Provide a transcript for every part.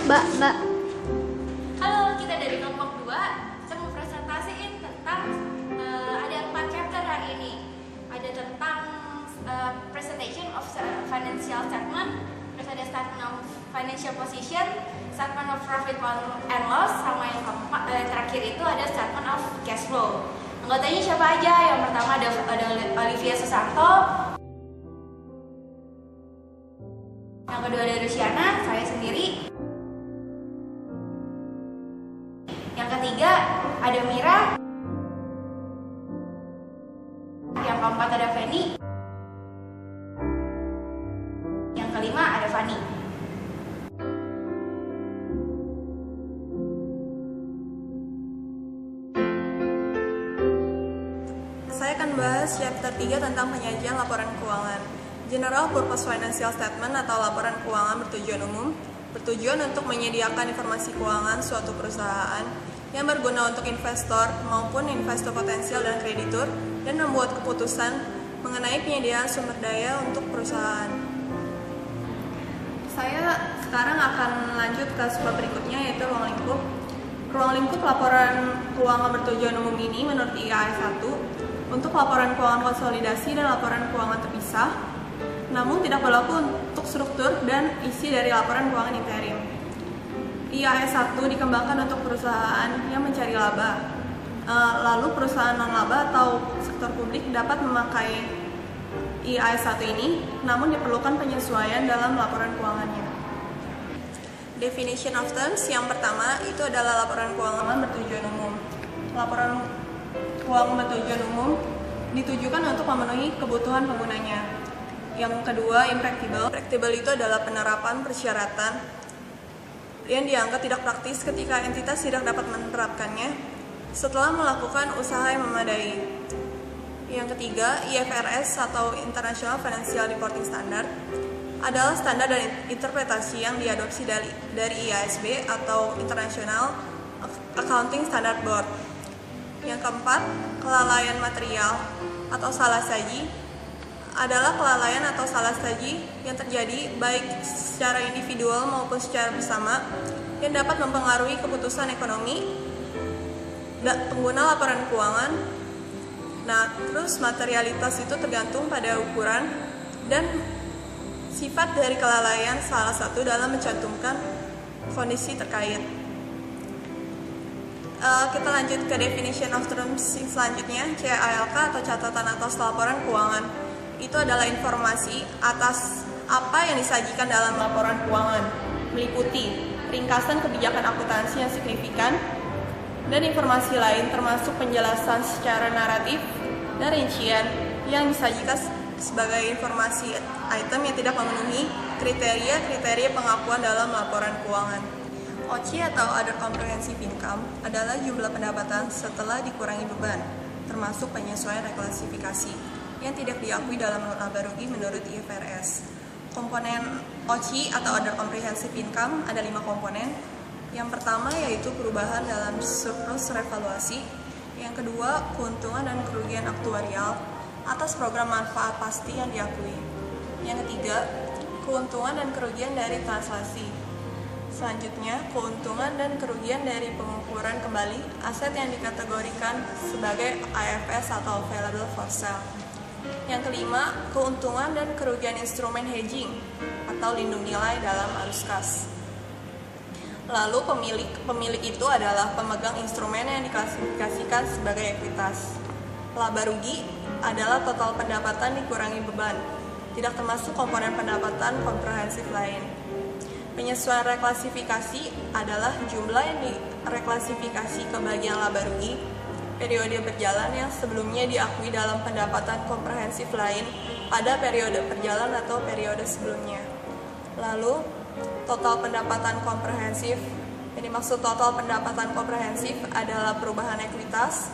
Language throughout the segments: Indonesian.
Mbak. Halo, kita dari kelompok 2. Saya mau presentasiin tentang ada 4 chapter hari ini. Ada tentang presentation of financial statement, terus ada statement of financial position, statement of profit and loss, sama yang keempat terakhir itu ada statement of cash flow. Anggotanya siapa aja? Yang pertama ada Olivia Susanto, yang kedua ada Rusiana, saya sendiri. Yang ketiga ada Mira. Yang keempat ada Feni. Yang kelima ada Fani. Saya akan bahas chapter 3 tentang penyajian laporan keuangan. General Purpose Financial Statement atau laporan keuangan bertujuan umum, bertujuan untuk menyediakan informasi keuangan suatu perusahaan yang berguna untuk investor maupun investor potensial dan kreditur dan membuat keputusan mengenai penyediaan sumber daya untuk perusahaan. Saya sekarang akan lanjut ke sub berikutnya, yaitu ruang lingkup. Ruang lingkup laporan keuangan bertujuan umum ini menurut IAS 1 untuk laporan keuangan konsolidasi dan laporan keuangan terpisah, namun tidak berlaku untuk struktur dan isi dari laporan keuangan interim. IAS 1 dikembangkan untuk perusahaan yang mencari laba. Lalu perusahaan non-laba atau sektor publik dapat memakai IAS 1 ini, namun diperlukan penyesuaian dalam laporan keuangannya. Definition of terms yang pertama itu adalah laporan keuangan bertujuan umum. Laporan keuangan bertujuan umum ditujukan untuk memenuhi kebutuhan penggunanya. Yang kedua, impractical. Impractical itu adalah penerapan persyaratan yang dianggap tidak praktis ketika entitas tidak dapat menerapkannya setelah melakukan usaha yang memadai. Yang ketiga, IFRS atau International Financial Reporting Standard adalah standar dan interpretasi yang diadopsi dari IASB atau International Accounting Standard Board. Yang keempat, kelalaian material atau salah saji adalah kelalaian atau salah saji yang terjadi baik secara individual maupun secara bersama yang dapat mempengaruhi keputusan ekonomi pengguna laporan keuangan. Nah, terus materialitas itu tergantung pada ukuran dan sifat dari kelalaian salah satu dalam mencantumkan kondisi terkait. Kita lanjut ke definition of terms selanjutnya, CALK atau catatan atas laporan keuangan. Itu adalah informasi atas apa yang disajikan dalam laporan keuangan, meliputi ringkasan kebijakan akuntansi yang signifikan dan informasi lain termasuk penjelasan secara naratif dan rincian yang disajikan sebagai informasi item yang tidak memenuhi kriteria pengakuan dalam laporan keuangan. OCI atau Other Comprehensive Income adalah jumlah pendapatan setelah dikurangi beban, termasuk penyesuaian reklasifikasi yang tidak diakui dalam laba rugi menurut IFRS. Komponen OCI atau Other Comprehensive Income ada 5 komponen. Yang pertama yaitu perubahan dalam surplus revaluasi. Yang kedua, keuntungan dan kerugian aktuarial atas program manfaat pasti yang diakui. Yang ketiga, keuntungan dan kerugian dari translasi. Selanjutnya, keuntungan dan kerugian dari pengukuran kembali aset yang dikategorikan sebagai AFS atau available for sale. Yang kelima, keuntungan dan kerugian instrumen hedging atau lindung nilai dalam arus kas. Lalu pemilik itu adalah pemegang instrumen yang diklasifikasikan sebagai ekuitas. Laba rugi adalah total pendapatan dikurangi beban, tidak termasuk komponen pendapatan komprehensif lain. Penyesuaian reklasifikasi adalah jumlah yang direklasifikasi ke bagian laba rugi periode berjalan yang sebelumnya diakui dalam pendapatan komprehensif lain pada periode berjalan atau periode sebelumnya. Lalu, total pendapatan komprehensif, yang dimaksud total pendapatan komprehensif adalah perubahan ekuitas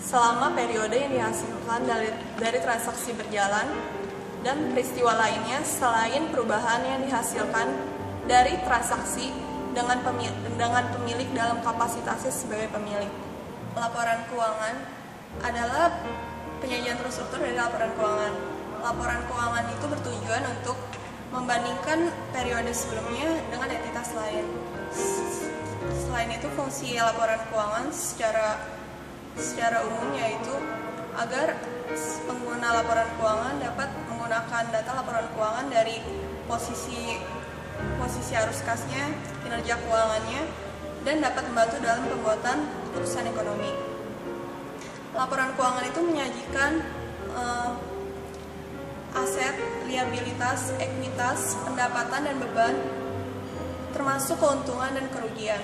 selama periode yang dihasilkan dari transaksi berjalan dan peristiwa lainnya selain perubahan yang dihasilkan dari transaksi dengan pemilik dalam kapasitasnya sebagai pemilik. Laporan keuangan adalah penyajian terstruktur dari laporan keuangan. Laporan keuangan itu bertujuan untuk membandingkan periode sebelumnya dengan entitas lain. Selain itu, fungsi laporan keuangan secara umum yaitu agar pengguna laporan keuangan dapat menggunakan data laporan keuangan dari posisi arus kasnya, kinerja keuangannya, dan dapat membantu dalam pembuatan keputusan ekonomi. Laporan keuangan itu menyajikan aset, liabilitas, ekuitas, pendapatan dan beban, termasuk keuntungan dan kerugian,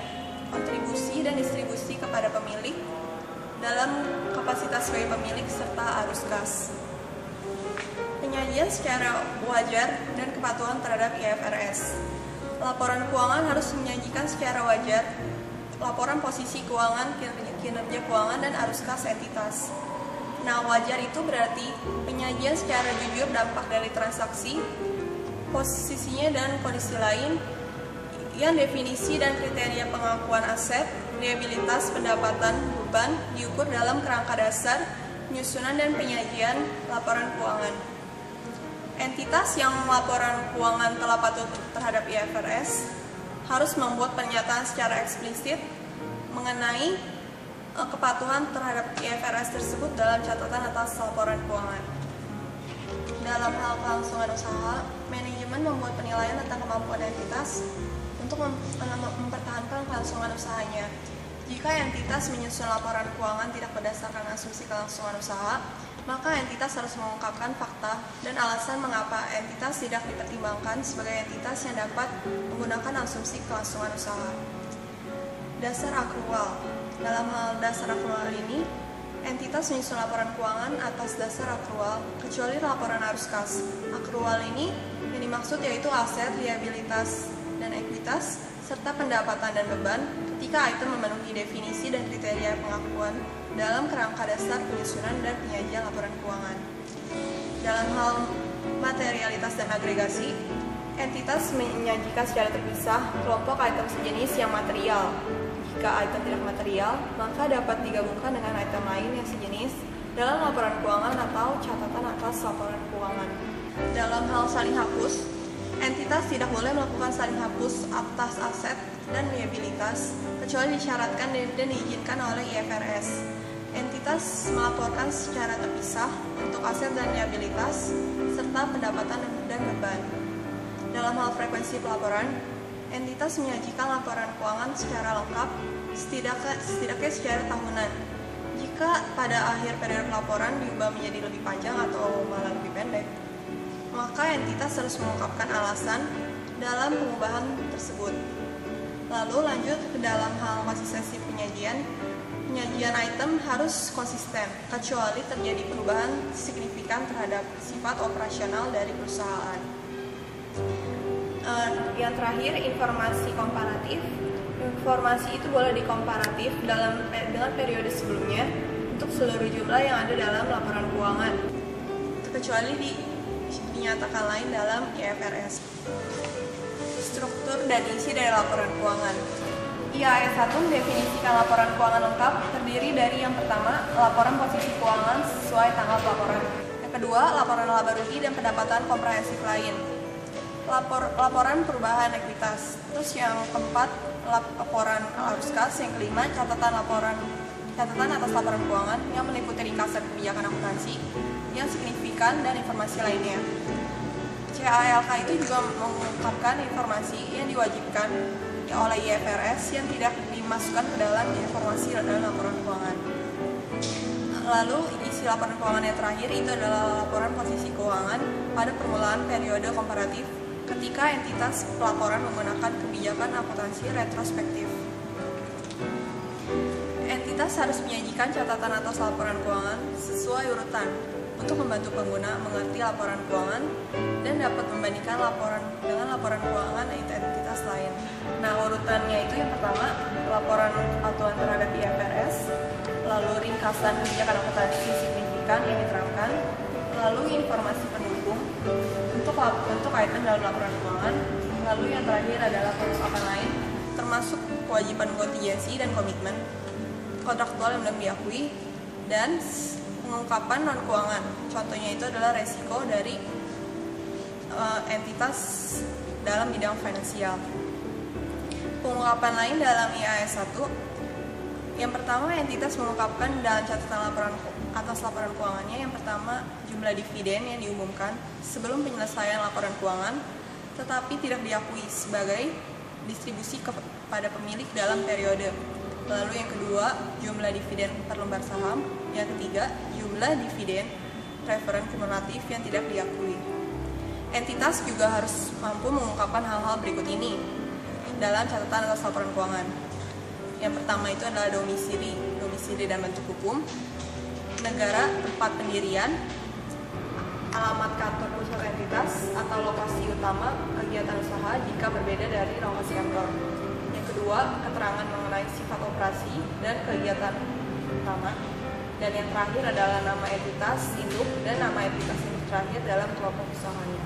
kontribusi dan distribusi kepada pemilik dalam kapasitas sebagai pemilik serta arus kas. Penyajian secara wajar dan kepatuhan terhadap IFRS. Laporan keuangan harus menyajikan secara wajar laporan posisi keuangan, kinerja keuangan, dan arus kas entitas. Nah, wajar itu berarti penyajian secara jujur dampak dari transaksi, posisinya dan kondisi lain, yang definisi dan kriteria pengakuan aset, liabilitas, pendapatan, beban diukur dalam kerangka dasar, penyusunan dan penyajian laporan keuangan. Entitas yang laporan keuangan telah patuh terhadap IFRS harus membuat pernyataan secara eksplisit mengenai kepatuhan terhadap IFRS tersebut dalam catatan atas laporan keuangan. Dalam hal kelangsungan usaha, manajemen membuat penilaian tentang kemampuan entitas untuk mempertahankan kelangsungan usahanya. Jika entitas menyusun laporan keuangan tidak berdasarkan asumsi kelangsungan usaha, maka entitas harus mengungkapkan fakta dan alasan mengapa entitas tidak dipertimbangkan sebagai entitas yang dapat menggunakan asumsi kelangsungan usaha. Dasar akrual. Dalam hal dasar akrual ini, entitas menyusun laporan keuangan atas dasar akrual, kecuali laporan arus kas. Akrual ini yang dimaksud yaitu aset, liabilitas, dan ekuitas, serta pendapatan dan beban ketika item memenuhi definisi dan kriteria pengakuan dalam kerangka dasar penyusunan dan penyajian laporan keuangan. Dalam hal materialitas dan agregasi, entitas menyajikan secara terpisah kelompok item sejenis yang material. Jika item tidak material, maka dapat digabungkan dengan item lain yang sejenis dalam laporan keuangan atau catatan atas laporan keuangan. Dalam hal saling hapus, entitas tidak boleh melakukan saling hapus atas aset dan liabilitas kecuali disyaratkan dan diizinkan oleh IFRS. Entitas melaporkan secara terpisah untuk aset dan liabilitas serta pendapatan dan beban. Dalam hal frekuensi pelaporan, entitas menyajikan laporan keuangan secara lengkap, setidaknya secara tahunan. Jika pada akhir periode pelaporan diubah menjadi lebih panjang atau malah lebih pendek, maka entitas harus mengungkapkan alasan dalam pengubahan tersebut. Lalu lanjut ke dalam hal konsistensi penyajian item harus konsisten, kecuali terjadi perubahan signifikan terhadap sifat operasional dari perusahaan. Yang terakhir, informasi komparatif. Informasi itu boleh dikomparatif dengan periode sebelumnya untuk seluruh jumlah yang ada dalam laporan keuangan, kecuali dinyatakan lain dalam IFRS. Struktur dan isi dari laporan keuangan. IAS 1 mendefinisikan laporan keuangan lengkap terdiri dari yang pertama, laporan posisi keuangan sesuai tanggal pelaporan. Yang kedua, laporan laba rugi dan pendapatan komprehensif lain. Laporan perubahan ekuitas. Terus yang keempat, laporan arus kas. Yang kelima, catatan atas laporan keuangan yang meliputi ringkasan kebijakan akuntansi yang signifikan dan informasi lainnya. CALK itu juga mengungkapkan informasi yang diwajibkan oleh IFRS yang tidak dimasukkan ke dalam informasi dalam laporan keuangan. Lalu isi laporan keuangan yang terakhir itu adalah laporan posisi keuangan pada permulaan periode komparatif ketika entitas pelaporan menggunakan kebijakan akuntansi retrospektif. Entitas harus menyajikan catatan atas laporan keuangan sesuai urutan untuk membantu pengguna mengerti laporan keuangan dan dapat membandingkan laporan dengan laporan keuangan entitas lain. Nah, urutannya itu yang pertama, laporan kepatuhan terhadap IFRS, lalu ringkasan kebijakan akuntansi signifikan yang diterangkan, lalu informasi pendukung untuk item dalam laporan keuangan, lalu yang terakhir adalah pengungkapan lain, termasuk kewajiban kontingensi dan komitmen kontraktual yang belum diakui, dan pengungkapan non-keuangan. Contohnya itu adalah resiko dari entitas dalam bidang finansial. Pengungkapan lain dalam IAS 1, yang pertama entitas mengungkapkan dalam catatan atas laporan keuangannya, yang pertama jumlah dividen yang diumumkan sebelum penyelesaian laporan keuangan tetapi tidak diakui sebagai distribusi kepada pemilik dalam periode. Lalu yang kedua, jumlah dividen per lembar saham. Yang ketiga, jumlah dividen referen kumulatif yang tidak diakui. Entitas juga harus mampu mengungkapkan hal-hal berikut ini dalam catatan atas laporan keuangan. Yang pertama itu adalah domisili dan bentuk hukum, negara tempat pendirian, alamat kantor pusat entitas atau lokasi utama kegiatan usaha jika berbeda dari lokasi kantor. Yang kedua, keterangan mengenai sifat operasi dan kegiatan utama. Dan yang terakhir adalah nama entitas induk dan nama entitas induk terakhir dalam kelompok usahanya.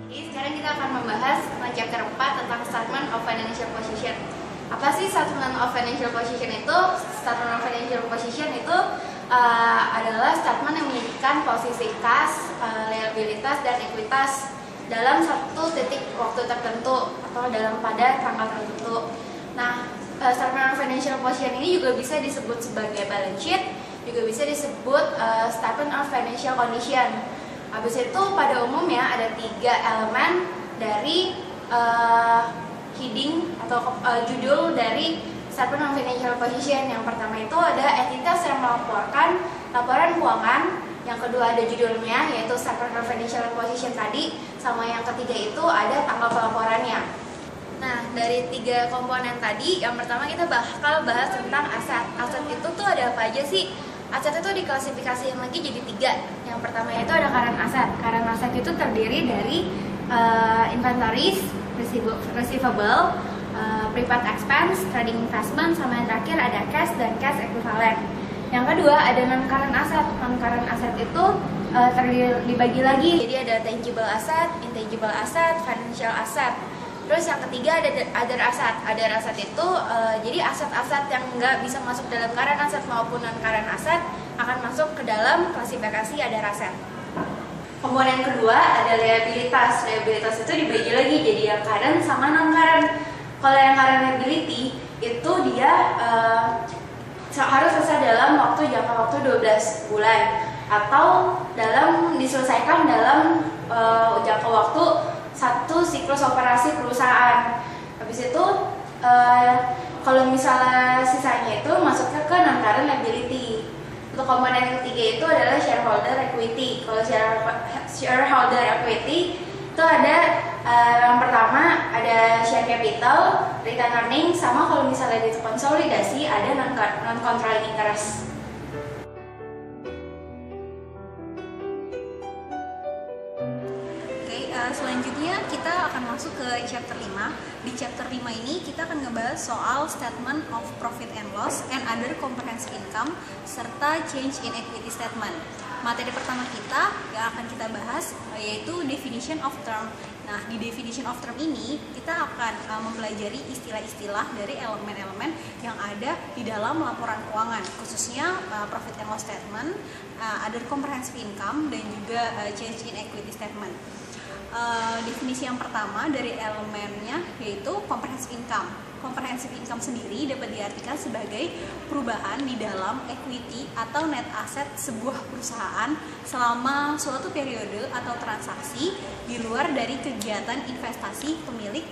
Jadi sekarang kita akan membahas tentang chapter 4 tentang Statement of Financial Position. Apa sih Statement of Financial Position itu? Statement of Financial Position itu adalah statement yang menyebutkan posisi kas, liabilitas, dan ekuitas dalam satu titik waktu tertentu atau pada tanggal tertentu. Nah, Statement of Financial Position ini juga bisa disebut sebagai balance sheet, juga bisa disebut Statement of Financial Condition. Habis itu pada umumnya ada 3 elemen dari heading atau judul dari Statement of Financial Position. Yang pertama itu ada entitas yang melaporkan laporan keuangan. Yang kedua ada judulnya, yaitu Statement of Financial Position tadi. Sama yang ketiga itu ada tanggal pelaporannya. Nah, dari 3 komponen tadi, yang pertama kita bakal bahas tentang aset. Aset itu tuh ada apa aja sih? Aset itu diklasifikasikan lagi jadi 3. Yang pertama itu ada current asset. Current asset itu terdiri dari inventories, receivable, prepaid expense, trading investment, sama yang terakhir ada cash dan cash equivalent. Yang kedua ada non-current asset. Non-current asset itu dibagi lagi. Jadi ada tangible asset, intangible asset, financial asset. Terus yang ketiga ada other asset. Other asset itu jadi aset-aset yang nggak bisa masuk dalam current asset maupun non-current asset akan masuk ke dalam klasifikasi other asset. Komponen kedua ada liabilitas. Liabilitas itu dibagi lagi jadi yang current sama non-current. Kalau yang current liability itu dia harus selesai dalam jangka waktu 12 bulan atau diselesaikan dalam jangka waktu 1 siklus operasi perusahaan. Habis itu kalau misalnya sisanya itu masuknya ke non-current liability. Untuk komponen ketiga itu adalah shareholder equity. Kalau shareholder equity itu ada yang pertama ada share capital, return earnings, sama kalau misalnya dikonsolidasi ada non-controlling interest. Selanjutnya kita akan masuk ke chapter 5. Di chapter 5 ini kita akan ngebahas soal statement of profit and loss and other comprehensive income serta change in equity statement. Materi pertama kita yang akan kita bahas yaitu definition of term. Nah, di definition of term ini kita akan mempelajari istilah-istilah dari elemen-elemen yang ada di dalam laporan keuangan, khususnya profit and loss statement, other comprehensive income, dan juga change in equity statement. Definisi yang pertama dari elemennya yaitu comprehensive income. Comprehensive income sendiri dapat diartikan sebagai perubahan di dalam equity atau net asset sebuah perusahaan selama suatu periode atau transaksi di luar dari kegiatan investasi pemilik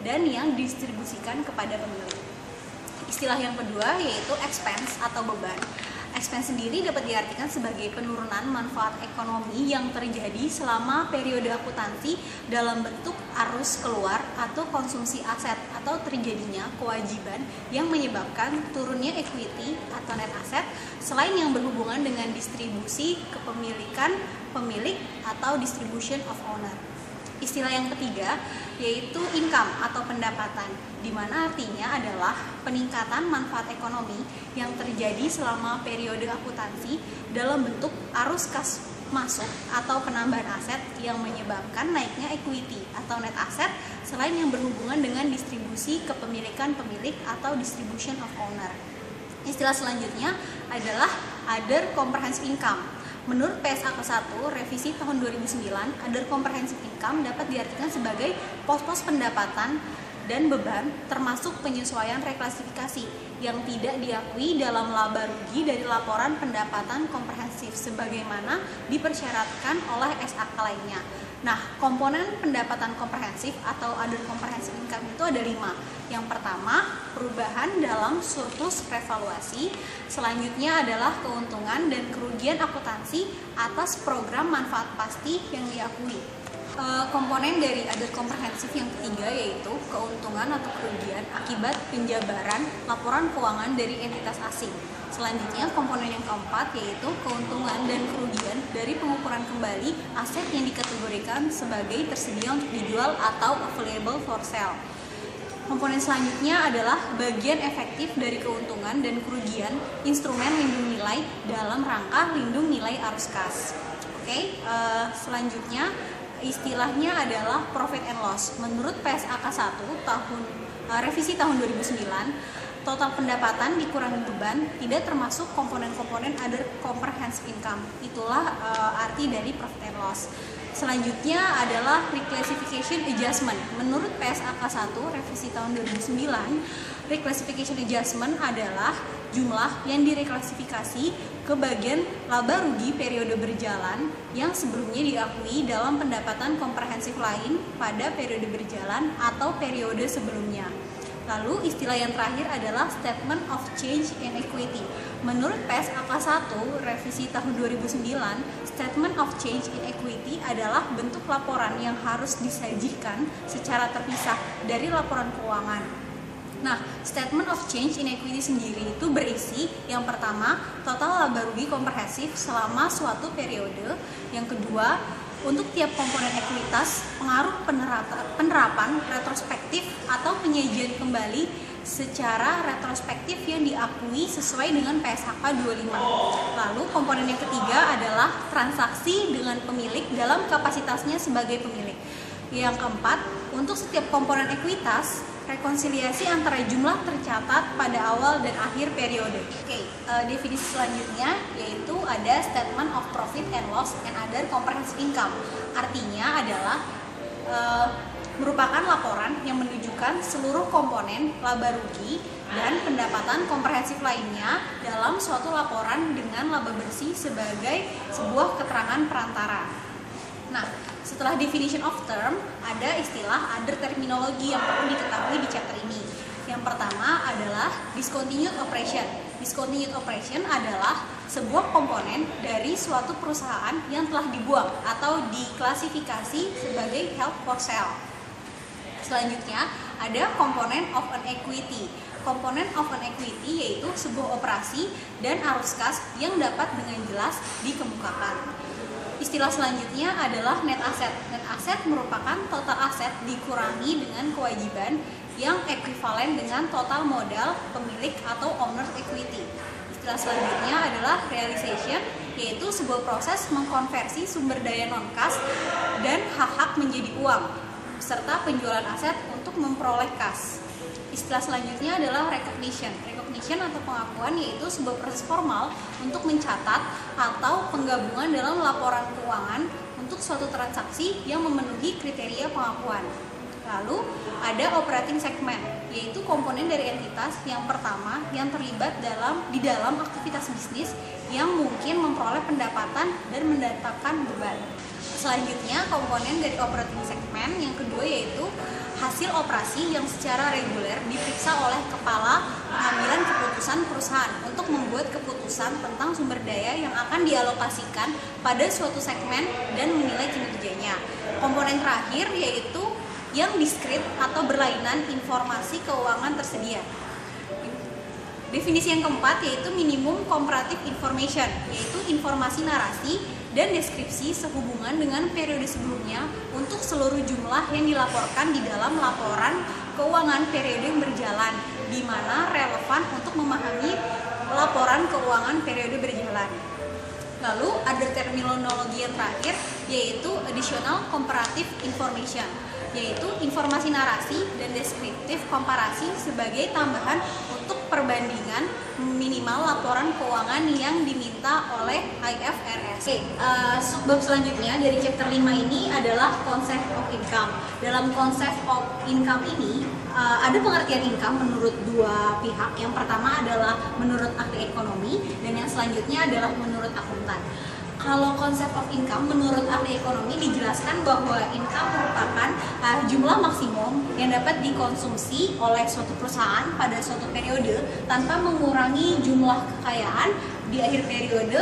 dan yang didistribusikan kepada pemilik. Istilah yang kedua yaitu expense atau beban. Expense sendiri dapat diartikan sebagai penurunan manfaat ekonomi yang terjadi selama periode akuntansi dalam bentuk arus keluar atau konsumsi aset atau terjadinya kewajiban yang menyebabkan turunnya equity atau net asset selain yang berhubungan dengan distribusi kepemilikan pemilik atau distribution of owner. Istilah yang ketiga yaitu income atau pendapatan, di mana artinya adalah peningkatan manfaat ekonomi yang terjadi selama periode akuntansi dalam bentuk arus kas masuk atau penambahan aset yang menyebabkan naiknya equity atau net asset selain yang berhubungan dengan distribusi kepemilikan pemilik atau distribution of owner. Istilah selanjutnya adalah other comprehensive income. Menurut PSAK 1 revisi tahun 2009, other comprehensive income dapat diartikan sebagai pos-pos pendapatan dan beban termasuk penyesuaian reklasifikasi yang tidak diakui dalam laba rugi dari laporan pendapatan komprehensif sebagaimana dipersyaratkan oleh SAK lainnya. Nah, komponen pendapatan komprehensif atau other comprehensive income itu ada 5. Yang pertama, perubahan dalam surplus revaluasi. Selanjutnya adalah keuntungan dan kerugian akuntansi atas program manfaat pasti yang diakui. Komponen dari other comprehensive yang ketiga yaitu keuntungan atau kerugian akibat penjabaran laporan keuangan dari entitas asing. Selanjutnya komponen yang keempat yaitu keuntungan dan kerugian dari pengukuran kembali aset yang dikategorikan sebagai tersedia untuk dijual atau available for sale. Komponen selanjutnya adalah bagian efektif dari keuntungan dan kerugian instrumen lindung nilai dalam rangka lindung nilai arus kas. Selanjutnya istilahnya adalah profit and loss. Menurut PSAK 1 revisi tahun 2009, total pendapatan dikurangi beban tidak termasuk komponen-komponen other comprehensive income. Itulah arti dari profit and loss. Selanjutnya adalah reclassification adjustment. Menurut PSAK 1 revisi tahun 2009, reclassification adjustment adalah jumlah yang direklasifikasi ke bagian laba rugi periode berjalan yang sebelumnya diakui dalam pendapatan komprehensif lain pada periode berjalan atau periode sebelumnya. Lalu istilah yang terakhir adalah statement of change in equity. Menurut PSAK 1 revisi tahun 2009, statement of change in equity adalah bentuk laporan yang harus disajikan secara terpisah dari laporan keuangan. Nah, statement of change in equity sendiri itu berisi yang pertama, total laba rugi komprehensif selama suatu periode. Yang kedua, untuk tiap komponen ekuitas, pengaruh penerapan retrospektif atau penyajian kembali secara retrospektif yang diakui sesuai dengan PSAK 25. Lalu komponen yang ketiga adalah transaksi dengan pemilik dalam kapasitasnya sebagai pemilik. Yang keempat, untuk setiap komponen ekuitas, rekonsiliasi antara jumlah tercatat pada awal dan akhir periode. Definisi selanjutnya yaitu ada statement of profit and loss and other comprehensive income. Artinya adalah merupakan laporan yang menunjukkan seluruh komponen laba rugi dan pendapatan komprehensif lainnya dalam suatu laporan dengan laba bersih sebagai sebuah keterangan perantara. Nah, setelah definition of term, ada istilah other terminologi yang perlu diketahui di chapter ini. Yang pertama adalah discontinued operation. Discontinued operation adalah sebuah komponen dari suatu perusahaan yang telah dibuang atau diklasifikasi sebagai held for sale. Selanjutnya, ada komponen of an equity. Komponen of an equity yaitu sebuah operasi dan arus kas yang dapat dengan jelas dikemukakan. Istilah selanjutnya adalah net asset. Net asset merupakan total aset dikurangi dengan kewajiban yang ekuivalen dengan total modal pemilik atau owner equity. Istilah selanjutnya adalah realization, yaitu sebuah proses mengkonversi sumber daya non-kas dan hak-hak menjadi uang, serta penjualan aset untuk memperoleh kas. Istilah selanjutnya adalah recognition. Recognition atau pengakuan yaitu sebuah proses formal untuk mencatat atau penggabungan dalam laporan keuangan untuk suatu transaksi yang memenuhi kriteria pengakuan. Lalu ada operating segment, yaitu komponen dari entitas yang pertama yang terlibat di dalam aktivitas bisnis yang mungkin memperoleh pendapatan dan mendatangkan beban. Selanjutnya komponen dari operating segment yang kedua yaitu hasil operasi yang secara reguler diperiksa oleh kepala pengambilan keputusan perusahaan untuk membuat keputusan tentang sumber daya yang akan dialokasikan pada suatu segmen dan menilai kinerjanya. Komponen terakhir yaitu yang diskrit atau berlainan informasi keuangan tersedia. Definisi yang keempat yaitu minimum comparative information, yaitu informasi narasi dan deskripsi sehubungan dengan periode sebelumnya untuk seluruh jumlah yang dilaporkan di dalam laporan keuangan periode yang berjalan, di mana relevan untuk memahami laporan keuangan periode berjalan. Lalu ada terminologi yang terakhir yaitu additional comparative information, yaitu informasi narasi dan deskriptif komparasi sebagai tambahan untuk perbandingan minimal laporan keuangan yang diminta oleh IFRS. Subbab selanjutnya dari chapter 5 ini adalah concept of income. Dalam concept of income ini ada pengertian income menurut dua pihak. Yang pertama adalah menurut ahli ekonomi dan yang selanjutnya adalah menurut akuntan. Kalau konsep of income menurut ahli ekonomi dijelaskan bahwa income merupakan jumlah maksimum yang dapat dikonsumsi oleh suatu perusahaan pada suatu periode tanpa mengurangi jumlah kekayaan di akhir periode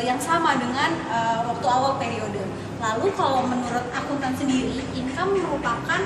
yang sama dengan waktu awal periode. Lalu kalau menurut akuntan sendiri, income merupakan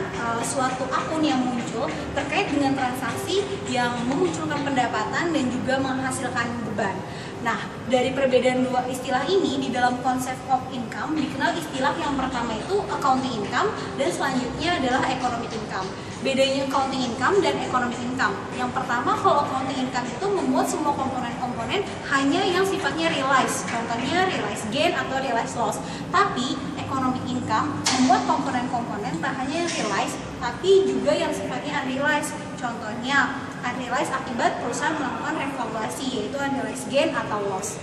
suatu akun yang muncul terkait dengan transaksi yang memunculkan pendapatan dan juga menghasilkan beban. Nah, dari perbedaan dua istilah ini di dalam konsep of income dikenal istilah yang pertama itu accounting income dan selanjutnya adalah economic income. Bedanya accounting income dan economic income. Yang pertama, kalau accounting income itu memuat semua komponen-komponen hanya yang sifatnya realized, contohnya realized gain atau realized loss. Tapi economic income memuat komponen-komponen tak hanya yang realized, tapi juga yang sifatnya unrealized. Contohnya unrealized akibat perusahaan melakukan revaluasi, yaitu unrealized gain atau loss.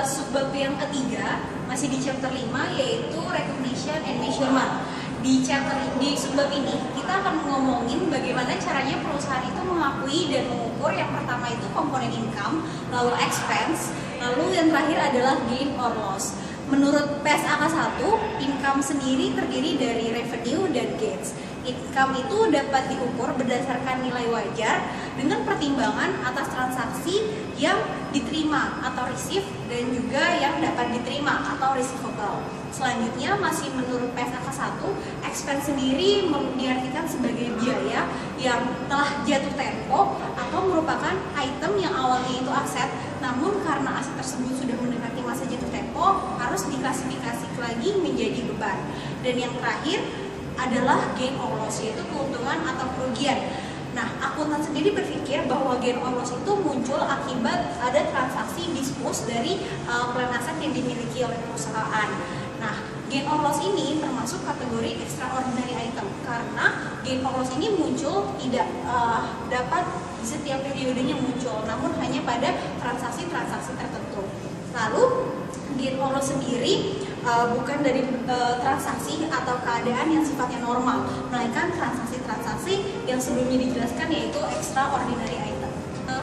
Subbab yang ketiga masih di chapter 5 yaitu recognition and measurement. Di subbab ini kita akan ngomongin bagaimana caranya perusahaan itu mengakui dan mengukur. Yang pertama itu komponen income, lalu expense, lalu yang terakhir adalah gain or loss. Menurut PSAK 1, income sendiri terdiri dari revenue dan gains. Income itu dapat diukur berdasarkan nilai wajar dengan pertimbangan atas transaksi yang diterima atau receive dan juga yang dapat diterima atau receivable. Selanjutnya masih menurut PSAK 1, expense sendiri diartikan sebagai biaya yang telah jatuh tempo atau merupakan item yang awalnya itu aset, namun karena aset tersebut sudah mendekati masa jatuh tempo harus diklasifikasi lagi menjadi beban. Dan yang terakhir adalah gain or loss, yaitu keuntungan atau kerugian. Nah, akuntan sendiri berpikir bahwa gain or loss itu muncul akibat ada transaksi dispose dari plan aset yang dimiliki oleh perusahaan. Nah, gain or loss ini termasuk kategori extraordinary item karena gain or loss ini muncul tidak dapat di setiap periodenya muncul, namun hanya pada transaksi-transaksi tertentu. Lalu gain or loss sendiri bukan dari transaksi atau keadaan yang sifatnya normal, melainkan transaksi-transaksi yang sebelumnya dijelaskan yaitu extraordinary item.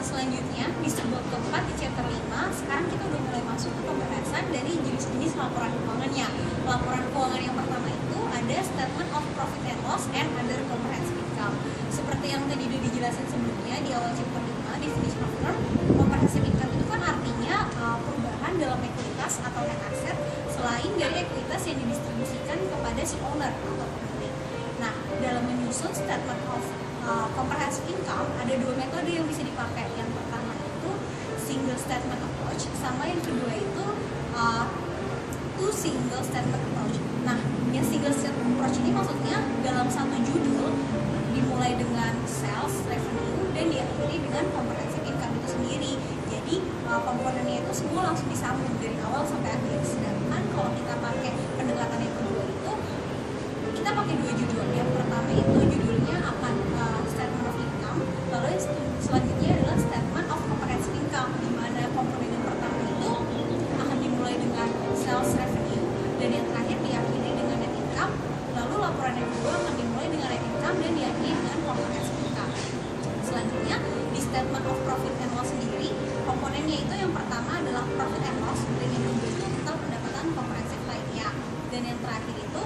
Selanjutnya di subbab keempat di chapter 5, sekarang kita udah mulai masuk ke pembahasan dari jenis-jenis laporan keuangannya. Laporan keuangan yang pertama itu ada statement of profit and loss and other comprehensive income. Seperti yang tadi udah dijelasin sebelumnya di awal chapter 5, definition of term, comprehensive income itu kan artinya perubahan dalam ekuitas atau net asset selain dari ekuitas yang didistribusikan kepada si owner atau pemilik. Nah, dalam menyusun statement of comprehensive income ada dua metode yang bisa dipakai. Yang pertama itu single statement approach, sama yang kedua itu two single statement approach. Nah, yang single statement approach ini maksudnya dalam satu judul dimulai dengan sales, revenue, dan diakhiri dengan comprehensive income itu sendiri. Jadi komponennya itu semua langsung disambung dari awal sampai akhir. Sedangkan kalau kita pakai pendekatan yang kedua itu kita pakai dua judul. Yang pertama itu judulnya akan statement of income, lalu yang selanjutnya adalah statement of comprehensive income, di mana komponen yang pertama itu akan dimulai dengan sales revenue dan yang terakhir diakhiri dengan net income. Lalu laporan yang kedua akan dimulai dengan net income dan diakhiri dengan comprehensive income. Selanjutnya di statement of profit and loss sendiri, komponennya itu yang pertama adalah profit and loss dan yang kedua itu total pendapatan komprehensif lainnya, dan yang terakhir itu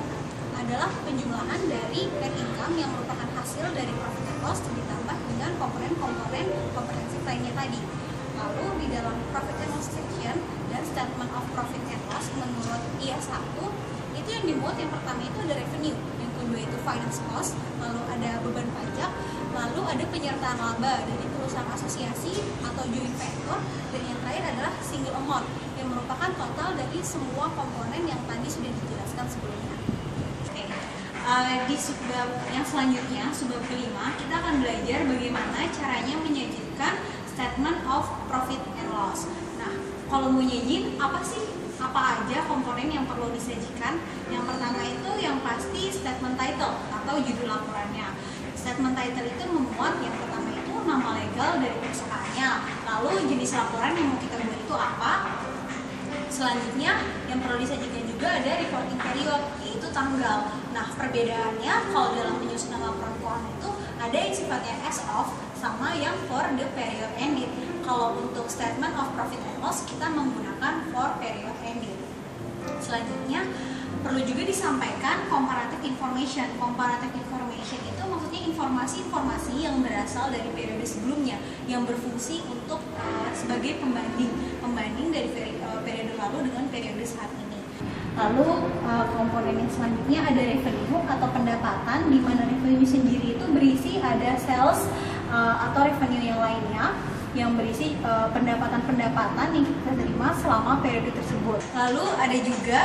adalah penjumlahan dari net income yang merupakan hasil dari profit and loss ditambah dengan komponen-komponen komprehensif lainnya tadi. Lalu di dalam profit and loss section dan statement of profit and loss menurut IAS 1 itu yang dimuat yang pertama itu ada revenue, yang kedua itu finance cost, lalu ada beban pajak, lalu ada penyertaan laba dari perusahaan asosiasi atau joint venture, dan yang terakhir adalah single amount yang merupakan total dari semua komponen yang tadi sudah dijelaskan sebelumnya. Di subbab yang selanjutnya, subbab kelima, kita akan belajar bagaimana caranya menyajikan statement of profit and loss. Nah, kalau mau nyajin apa aja komponen yang perlu disajikan? Yang pertama itu yang pasti statement title atau judul laporannya. Statement title itu memuat yang pertama itu nama legal dari perusahaannya. Lalu jenis laporan yang mau kita buat itu apa? Selanjutnya yang perlu disajikan juga ada reporting period, yaitu tanggal. Nah, perbedaannya kalau dalam penyusunan laporan keuangan itu ada yang sifatnya as of sama yang for the period ended. Kalau untuk statement of profit and loss kita menggunakan for period ended. Selanjutnya perlu juga disampaikan comparative information. Comparative information itu maksudnya informasi-informasi yang berasal dari periode sebelumnya yang berfungsi untuk sebagai pembanding dari periode lalu dengan periode saat ini. Lalu komponen yang selanjutnya ada revenue atau pendapatan, di mana revenue sendiri itu berisi ada sales atau revenue yang lainnya yang berisi pendapatan-pendapatan yang kita terima selama periode tersebut. Lalu ada juga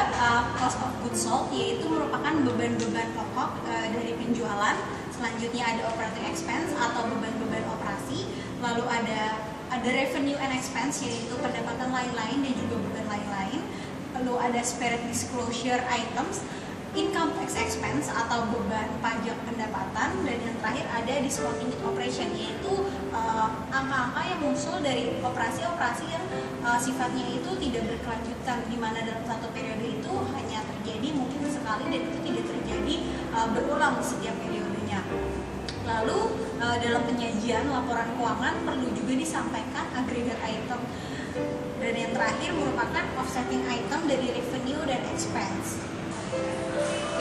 cost of goods sold, yaitu merupakan beban-beban pokok dari penjualan. Selanjutnya ada operating expense atau beban-beban operasi. Lalu ada revenue and expense, yaitu pendapatan lain-lain dan juga beban lain-lain. Lalu ada separate disclosure items, income tax expense atau beban pajak pendapatan, dan yang terakhir ada discontinued operation, yaitu angka-angka yang muncul dari operasi-operasi yang sifatnya itu tidak berkelanjutan, di mana dalam satu periode itu hanya terjadi mungkin sekali dan itu tidak terjadi berulang di setiap periodenya. Lalu dalam penyajian laporan keuangan perlu juga disampaikan agregat item, dan yang terakhir merupakan offsetting item dari revenue dan expense.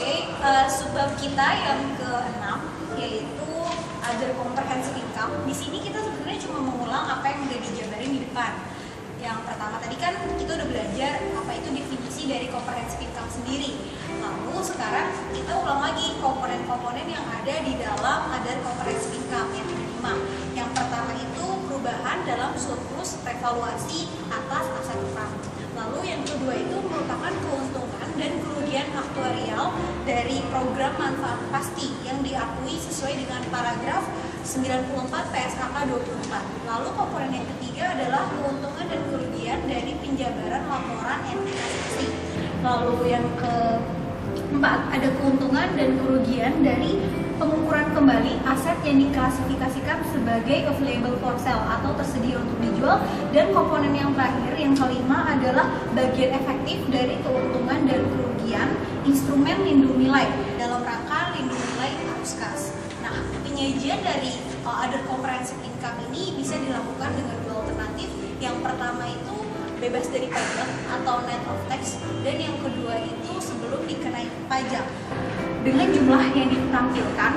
Oke, subbab kita yang ke-6 yaitu other comprehensive income. Di sini kita sebenarnya cuma mengulang apa yang udah dijabarin di depan. Yang pertama tadi kan kita udah belajar apa itu definisi dari comprehensive income sendiri. Lalu sekarang kita ulang lagi komponen-komponen yang ada di dalam other comprehensive income yang ada 5. Yang pertama itu perubahan dalam surplus revaluasi atas aset utang. Lalu yang kedua itu merupakan keuntungan dan kerugian aktuarial dari program manfaat pasti yang diakui sesuai dengan paragraf 94 PSAK 24. Lalu komponen yang ketiga adalah keuntungan dan kerugian dari penjabaran laporan entitas asli. Lalu yang keempat ada keuntungan dan kerugian dari pengukuran kembali aset yang diklasifikasikan sebagai available for sale atau tersedia untuk dijual. Dan komponen yang terakhir, yang kelima, adalah bagian efektif dari keuntungan dan kerugian instrumen lindung nilai dalam rangka lindung nilai arus kas. Nah, penyajian dari other comprehensive income ini bisa dilakukan dengan dua alternatif. Yang pertama itu bebas dari pajak atau net of tax, dan yang kedua itu sebelum dikenai pajak dengan jumlah yang ditampilkan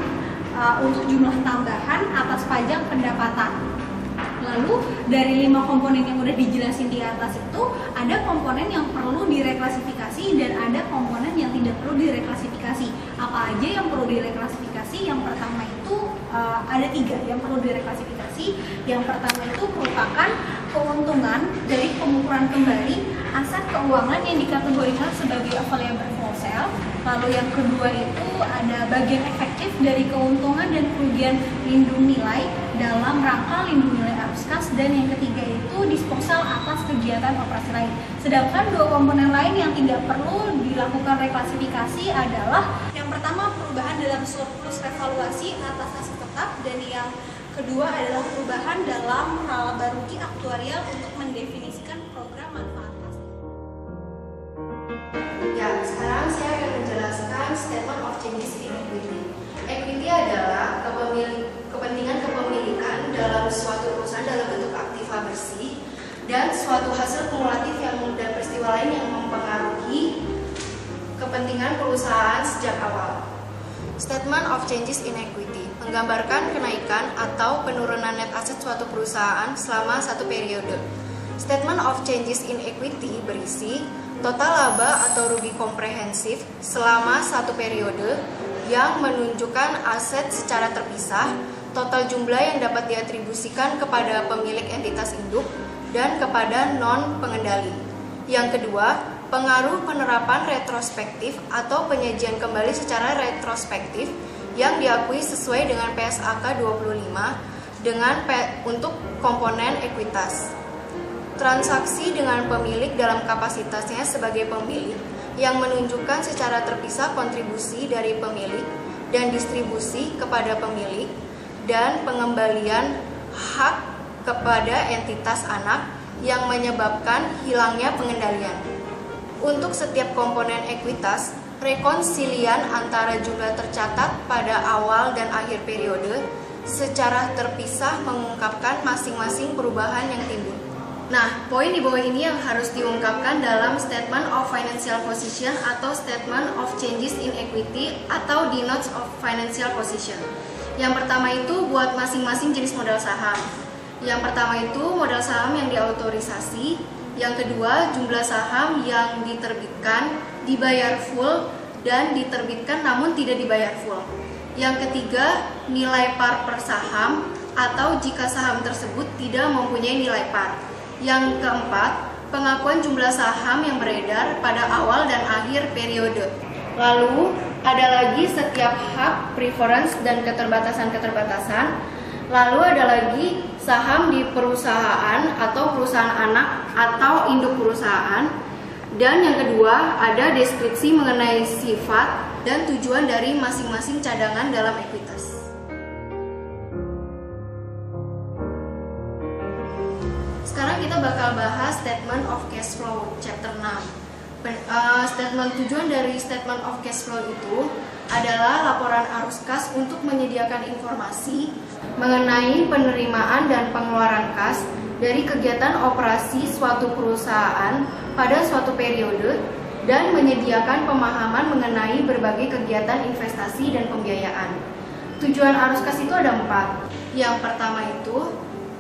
untuk jumlah tambahan atas pajak pendapatan. Lalu dari 5 komponen yang udah dijelasin di atas itu ada komponen yang perlu direklasifikasi dan ada komponen yang tidak perlu direklasifikasi. Apa aja yang perlu direklasifikasi? Yang pertama itu ada 3 yang perlu direklasifikasi. Yang pertama itu merupakan keuntungan dari pengukuran kembali aset keuangan yang dikategorikan sebagai available for sale. Lalu yang kedua itu ada bagian efektif dari keuntungan dan kerugian lindung nilai dalam rangka lindung nilai arus kas, dan yang ketiga itu disposal atas kegiatan operasi lain. Sedangkan 2 komponen lain yang tidak perlu dilakukan reklasifikasi adalah yang pertama perubahan dalam surplus revaluasi atas aset tetap, dan yang kedua adalah perubahan dalam laba rugi aktuarial untuk mendefinisikan program manfaat pasti. Ya, sekarang saya akan menjelaskan statement of changes in equity. Equity adalah kepentingan kepemilikan dalam suatu perusahaan dalam bentuk aktiva bersih dan suatu hasil kumulatif dan peristiwa lain yang mempengaruhi kepentingan perusahaan sejak awal. Statement of changes in equity menggambarkan kenaikan atau penurunan net aset suatu perusahaan selama satu periode. Statement of changes in equity berisi total laba atau rugi komprehensif selama satu periode yang menunjukkan aset secara terpisah, total jumlah yang dapat diatribusikan kepada pemilik entitas induk dan kepada non-pengendali. Yang kedua, pengaruh penerapan retrospektif atau penyajian kembali secara retrospektif yang diakui sesuai dengan PSAK 25 untuk komponen ekuitas. Transaksi dengan pemilik dalam kapasitasnya sebagai pemilik yang menunjukkan secara terpisah kontribusi dari pemilik dan distribusi kepada pemilik, dan pengembalian hak kepada entitas anak yang menyebabkan hilangnya pengendalian. Untuk setiap komponen ekuitas, rekonsilian antara jumlah tercatat pada awal dan akhir periode secara terpisah mengungkapkan masing-masing perubahan yang timbul. Nah, poin di bawah ini yang harus diungkapkan dalam Statement of Financial Position atau Statement of Changes in Equity atau di Notes of Financial Position. Yang pertama itu buat masing-masing jenis modal saham. Yang pertama itu modal saham yang diautorisasi. Yang kedua, jumlah saham yang diterbitkan, dibayar full, dan diterbitkan namun tidak dibayar full. Yang ketiga, nilai par per saham atau jika saham tersebut tidak mempunyai nilai par. Yang keempat, pengakuan jumlah saham yang beredar pada awal dan akhir periode. Lalu, ada lagi setiap hak, preference, dan keterbatasan-keterbatasan. Lalu ada lagi saham di perusahaan atau perusahaan anak atau induk perusahaan. Dan yang kedua, ada deskripsi mengenai sifat dan tujuan dari masing-masing cadangan dalam ekuitas. Sekarang kita bakal bahas Statement of Cash Flow, Chapter 6. Tujuan dari Statement of Cash Flow itu adalah laporan arus kas untuk menyediakan informasi mengenai penerimaan dan pengeluaran kas dari kegiatan operasi suatu perusahaan pada suatu periode dan menyediakan pemahaman mengenai berbagai kegiatan investasi dan pembiayaan. Tujuan arus kas itu ada 4. Yang pertama itu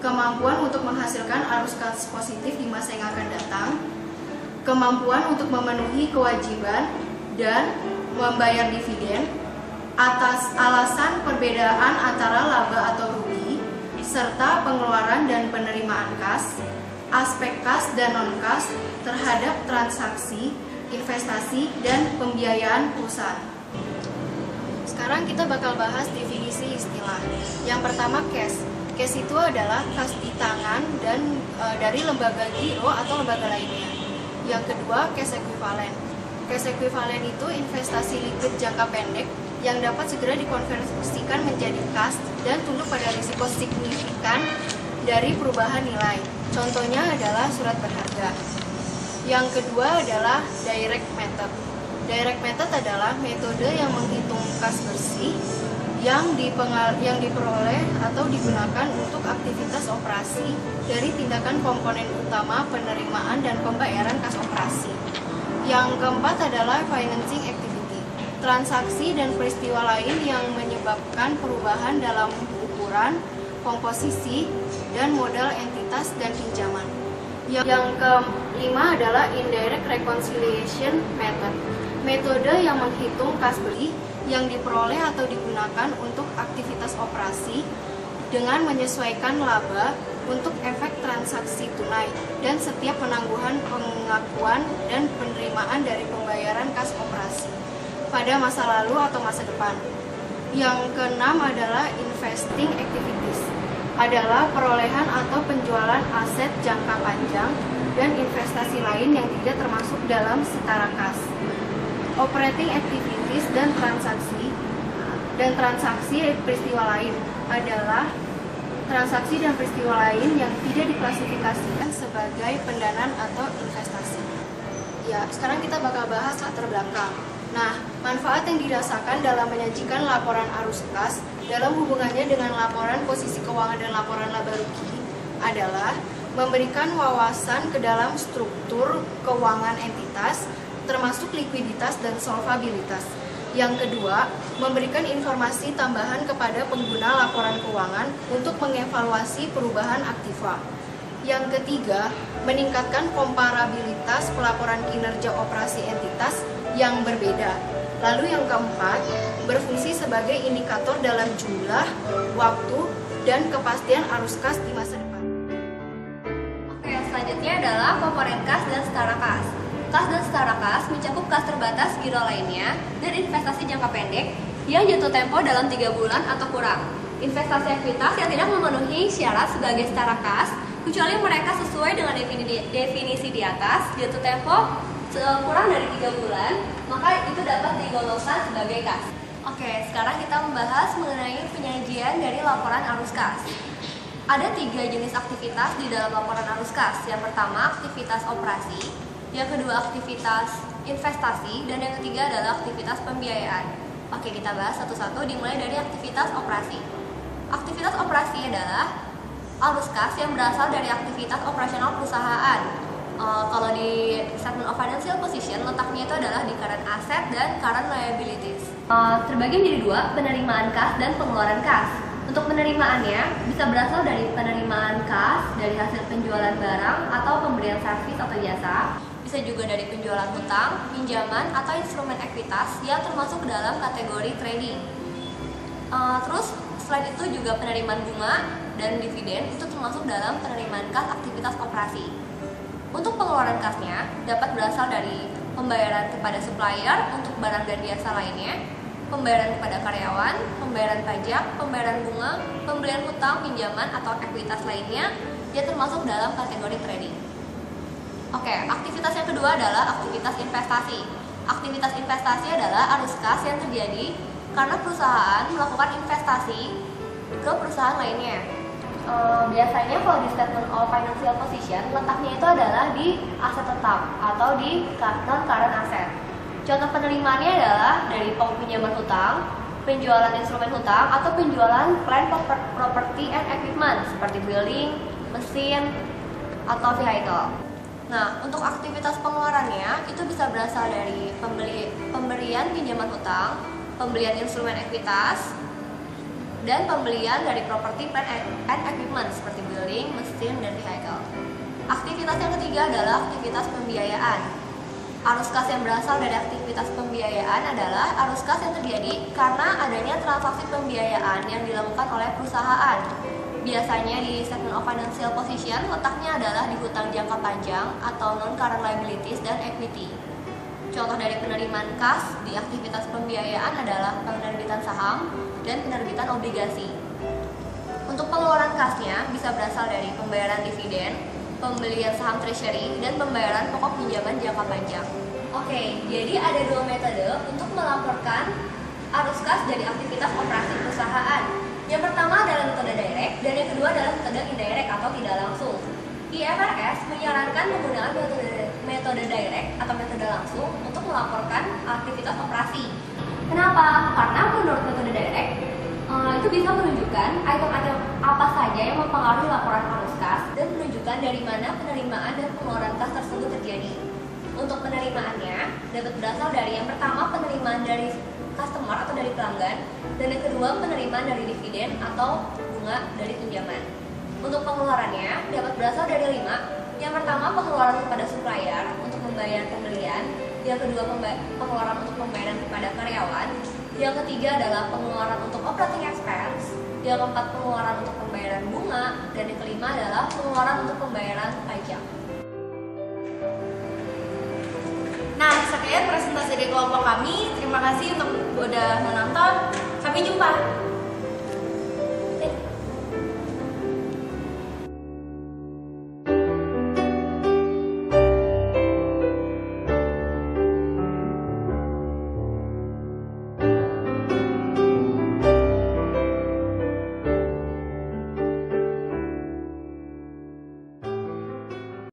kemampuan untuk menghasilkan arus kas positif di masa yang akan datang, kemampuan untuk memenuhi kewajiban dan membayar dividen, atas alasan perbedaan antara laba atau rugi, serta pengeluaran dan penerimaan kas, aspek kas dan non-kas terhadap transaksi, investasi, dan pembiayaan perusahaan. Sekarang kita bakal bahas definisi istilah. Yang pertama, cash. Cash itu adalah kas di tangan dan dari lembaga giro atau lembaga lainnya. Yang kedua, cash equivalent. Cash equivalent itu investasi liquid jangka pendek yang dapat segera dikonversikan menjadi kas dan tunduk pada risiko signifikan dari perubahan nilai. Contohnya adalah surat berharga. Yang kedua adalah direct method. Direct method adalah metode yang menghitung kas bersih yang diperoleh atau digunakan untuk aktivitas operasi dari tindakan komponen utama penerimaan dan pembayaran kas operasi. Yang keempat adalah financing activity, transaksi dan peristiwa lain yang menyebabkan perubahan dalam ukuran, komposisi, dan modal entitas dan pinjaman. Yang kelima adalah indirect reconciliation method, metode yang menghitung kas beli yang diperoleh atau digunakan untuk aktivitas operasi dengan menyesuaikan laba untuk efek transaksi tunai dan setiap penangguhan pengakuan dan penerimaan dari pembayaran kas operasi pada masa lalu atau masa depan. Yang keenam adalah investing activities, adalah perolehan atau penjualan aset jangka panjang dan investasi lain yang tidak termasuk dalam setara kas. Operating activities dan transaksi peristiwa lain adalah transaksi dan peristiwa lain yang tidak diklasifikasikan sebagai pendanaan atau investasi. Ya, sekarang kita bakal bahas latar belakang. Nah, manfaat yang dirasakan dalam menyajikan laporan arus kas dalam hubungannya dengan laporan posisi keuangan dan laporan laba rugi adalah memberikan wawasan ke dalam struktur keuangan entitas, termasuk likuiditas dan solvabilitas. Yang kedua, memberikan informasi tambahan kepada pengguna laporan keuangan untuk mengevaluasi perubahan aktiva. Yang ketiga, meningkatkan komparabilitas pelaporan kinerja operasi entitas yang berbeda. Lalu yang keempat, berfungsi sebagai indikator dalam jumlah, waktu, dan kepastian arus kas di masa depan. Oke, selanjutnya adalah komponen kas dan setara kas. Kas dan setara kas mencakup kas terbatas giro lainnya dan investasi jangka pendek yang jatuh tempo dalam 3 bulan atau kurang. Investasi ekuitas yang tidak memenuhi syarat sebagai setara kas kecuali mereka sesuai dengan definisi di atas, jatuh tempo kurang dari 3 bulan, maka itu dapat digolongkan sebagai kas. Oke, sekarang kita membahas mengenai penyajian dari laporan arus kas. Ada 3 jenis aktivitas di dalam laporan arus kas. Yang pertama aktivitas operasi, yang kedua aktivitas investasi, dan yang ketiga adalah aktivitas pembiayaan. Oke, kita bahas satu-satu dimulai dari aktivitas operasi. Aktivitas operasi adalah arus kas yang berasal dari aktivitas operasional perusahaan. Kalau di statement of financial position, letaknya itu adalah di current asset dan current liabilities. Terbagi menjadi 2, penerimaan kas dan pengeluaran kas. Untuk penerimaannya bisa berasal dari penerimaan kas dari hasil penjualan barang atau pemberian servis atau jasa, bisa juga dari penjualan hutang, pinjaman, atau instrumen ekuitas yang termasuk dalam kategori trading. Terus selain itu juga penerimaan bunga dan dividen itu termasuk dalam penerimaan kas aktivitas operasi. Untuk pengeluaran kasnya dapat berasal dari pembayaran kepada supplier untuk barang dan jasa lainnya, pembayaran kepada karyawan, pembayaran pajak, pembayaran bunga, pembelian hutang, pinjaman, atau ekuitas lainnya yang termasuk dalam kategori trading. Oke, aktivitas yang kedua adalah aktivitas investasi. Aktivitas investasi adalah arus kas yang terjadi karena perusahaan melakukan investasi ke perusahaan lainnya. Biasanya kalau di statement of financial position letaknya itu adalah di aset tetap atau di non-current asset. Contoh penerimaannya adalah dari pinjaman hutang, penjualan instrumen hutang, atau penjualan plant property and equipment seperti building, mesin, atau vehicle. Nah, untuk aktivitas pengeluarannya itu bisa berasal dari pemberian pinjaman hutang, pembelian instrumen ekuitas, dan pembelian dari property plant and equipment seperti building, mesin, dan vehicle. Aktivitas yang ketiga adalah aktivitas pembiayaan. Arus kas yang berasal dari aktivitas pembiayaan adalah arus kas yang terjadi karena adanya transaksi pembiayaan yang dilakukan oleh perusahaan. Biasanya di statement of financial position letaknya adalah di hutang jangka panjang atau non-current liabilities dan equity. Contoh dari penerimaan kas di aktivitas pembiayaan adalah penerbitan saham dan penerbitan obligasi. Untuk pengeluaran kasnya bisa berasal dari pembayaran dividen, pembelian saham treasury, dan pembayaran pokok pinjaman jangka panjang. Oke, jadi ada 2 metode untuk melaporkan arus kas dari aktivitas operasi perusahaan. Yang pertama adalah metode direct, dan yang kedua adalah metode indirect atau tidak langsung. IFRS menyarankan penggunaan metode direct atau metode langsung untuk melaporkan aktivitas operasi. Kenapa? Karena menurut metode direct, itu bisa menunjukkan item-item apa saja yang mempengaruhi laporan arus kas dan menunjukkan dari mana penerimaan dan pengeluaran kas tersebut terjadi. Untuk penerimaannya dapat berasal dari yang pertama penerimaan dari customer atau dari pelanggan, dan yang kedua penerimaan dari dividen atau bunga dari pinjaman. Untuk pengeluarannya dapat berasal dari 5. Yang pertama pengeluaran kepada supplier untuk membayar pembelian, yang kedua pengeluaran untuk pembayaran kepada karyawan, yang ketiga adalah pengeluaran untuk operating expense, yang keempat pengeluaran untuk pembayaran bunga, dan yang kelima adalah pengeluaran untuk pembayaran pajak. Nah, sekian presentasi dari kelompok kami. Terima kasih untuk udah menonton. Sampai jumpa.